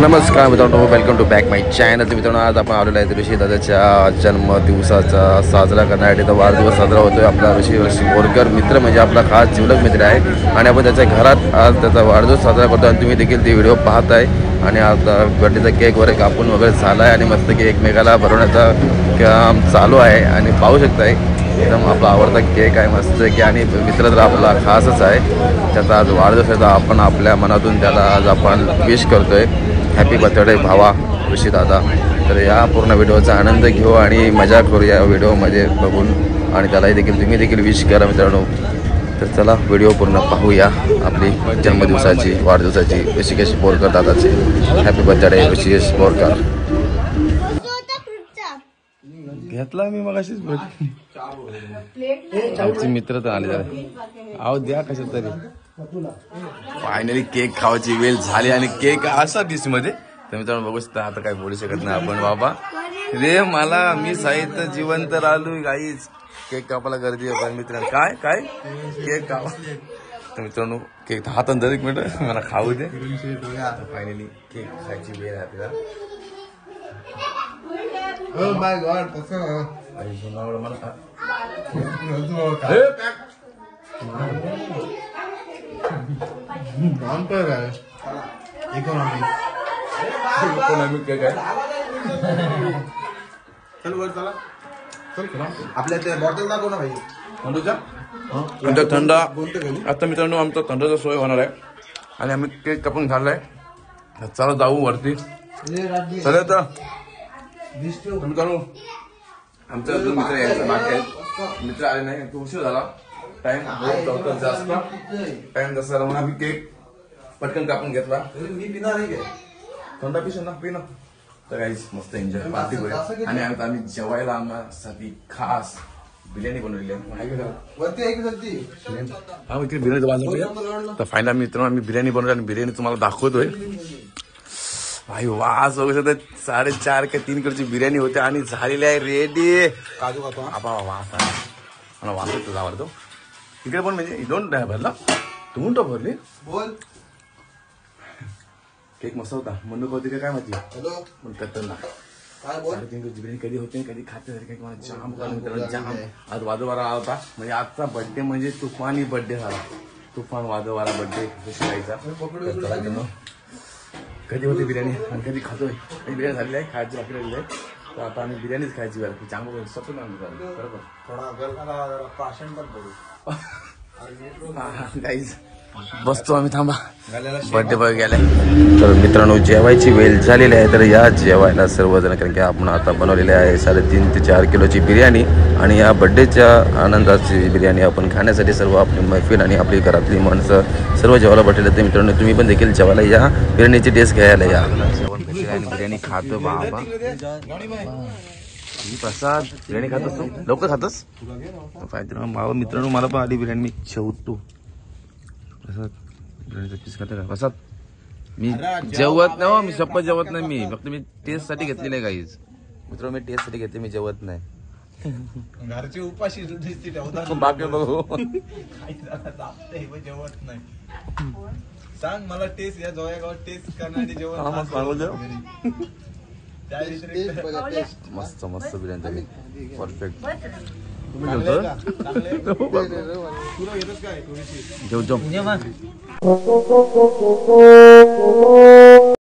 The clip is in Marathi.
नमस्कार मित्रांनो, welcome to back my channel. मित्रांनो, आज आपण आलेलो आहे ऋषी दादाच्या जन्मदिवसाचा साजरा करण्यासाठी. तर वाढदिवस साजरा होतो आहे आपला ऋषी बोरकर मित्र, म्हणजे आपला खास जीवलग मित्र आहे. आणि आपण त्याच्या घरात आज त्याचा वाढदिवस साजरा करतो आणि तुम्ही देखील ते व्हिडिओ पाहत आहे. आणि आता बर्थडेचा केक वगैरे कापून वगैरे झाला आहे आणि मस्त की एकमेकाला भरवण्याचा काम चालू आहे. आणि पाहू शकताय एकदम आपला आवडता केक आहे मस्त की. आणि मित्र तर आपला खासच आहे, त्याचा आज वाढदिवस आहे. तर आपण आपल्या मनातून त्याला आज आपण विश करतोय, हॅपी बर्थडे भावा ऋषी दादा. तर या पूर्ण व्हिडिओचा आनंद घेऊ आणि मजा करू या व्हिडिओमध्ये बघून. आणि त्यालाही देखील तुम्ही देखील विश करा मित्रांनो. तर चला व्हिडिओ पूर्ण पाहूया आपली जन्मदिवसाची वाढदिवसाची ऋषिकेश बोरकर दादाची. Happy birthday Hrishikesh Borkar. घेतला मी मग अशीच आमचे मित्र तर आले जरा आहो द्या कशात तरी. फायनली केक खावायची वेळ झाली आणि केक असा डिश मध्ये. तर मित्रांनो बघू शकता, आता काय बोलू शकत नाही आपण. बाबा रे मला मी साहित्य जिवंत राहिलो गाईच. केक कापायला गर्दी आहे पण मित्रांनो काय काय केक कापा. तर मित्रांनो केक हात अंदर एक मिनिट मला खाऊ दे. फायनली केक खायची वेळ आहे आपल्याला. Oh my god, कसं आपल्या ते बॉटल दाखव ना भाई थंड. आता मित्रांनो आमचा थंडाचा सोय होणार आहे आणि आम्ही केक कापून झालाय. चला जाऊ वरती. चला तर मित्रांनो आमचा अजून मित्र यायचा बाकी आहे. मित्र आले नाही, तो उशीर झाला. टाइम जास्त टाइम जास्त झाला म्हणून आम्ही केक पटकन कापून घेतला. मी पिणार नाही थंडा पिशा ना पिणं. तर काहीच मस्त एन्जॉय पार्टी करूया. आणि आता आम्ही जेवायला आम्हाला खास बिर्याणी बनवलेली आहे. हा इकडे बिर्याणी बाजूला. तर फायनल मित्रांनो आम्ही बिर्याणी बनवली आणि बिर्याणी तुम्हाला दाखवतोय. भाई वास वगैरे 4.5 का 3 किलोची बिर्याणी होते आणि झालेली आहे रेडी. काजू खातो वास आहे मला, वास तुझा आवडतो. इकडे पण म्हणजे दोन भरला तू तो भरली बोल. केक मस्त होता. म्हणून होती काय माहिती हॅलो काय बोल. 3.5 किलोची बिर्याणी कधी होते कधी खाते काही मला जाम जाम. आज वादोवारा होता म्हणजे आजचा बर्थडे म्हणजे तुफानी बर्थडे झाला. तुफान वादोवारा बर्थडे खायचा. कधी होती बिर्याणी आणि कधी खातोय. कधी बिर्याणी झालेली आहे खायची बाकी राहिली आहे. तर आता आम्ही बिर्याणीच खायची वेळ चांगलं सपन बरोबर काहीच बसतो आम्ही. थांबा बर्थडे बॉय गेलाय. तर मित्रांनो जेवायची वेळ झालेली आहे. तर या जेवायला सर्वजण, कारण की आपण आता बनवलेली आहे 3.5 ते 4 किलोची बिर्याणी. आणि या बर्थडेच्या आनंदाची बिर्याणी आपण खाण्यासाठी सर्व आपली मैफिल आणि आपली घरातली माणसं सर्व जेवायला बसलेले. तर मित्रांनो तुम्ही पण देखील जेवायला या, बिर्याणीची टेस्ट घ्यायला या. जेवण कशी आहे बिर्याणी खातो बाबा. प्रसाद बिर्याणी खात असतो लवकर खातस. मित्रांनो मला पण आधी बिर्याणी मी जेवतो. प्रसाद बिर्याणीचा पीस खाता का प्रसाद. मी जेवत नाही हो, मी शपथ जेवत नाही. मी फक्त मी टेस्ट साठी घेतलेली आहे गाईज. मित्रांनो मी टेस्ट साठी घेतली, मी जेवत नाही. घरची उपाशी बाकी बघू जेवत नाही. सांग मला टेस्ट या जोयागावात टेस्ट करण्यासाठी जेवण. मस्त मस्त बिर्याणी परफेक्ट. तुला येतच काय जेव जेव.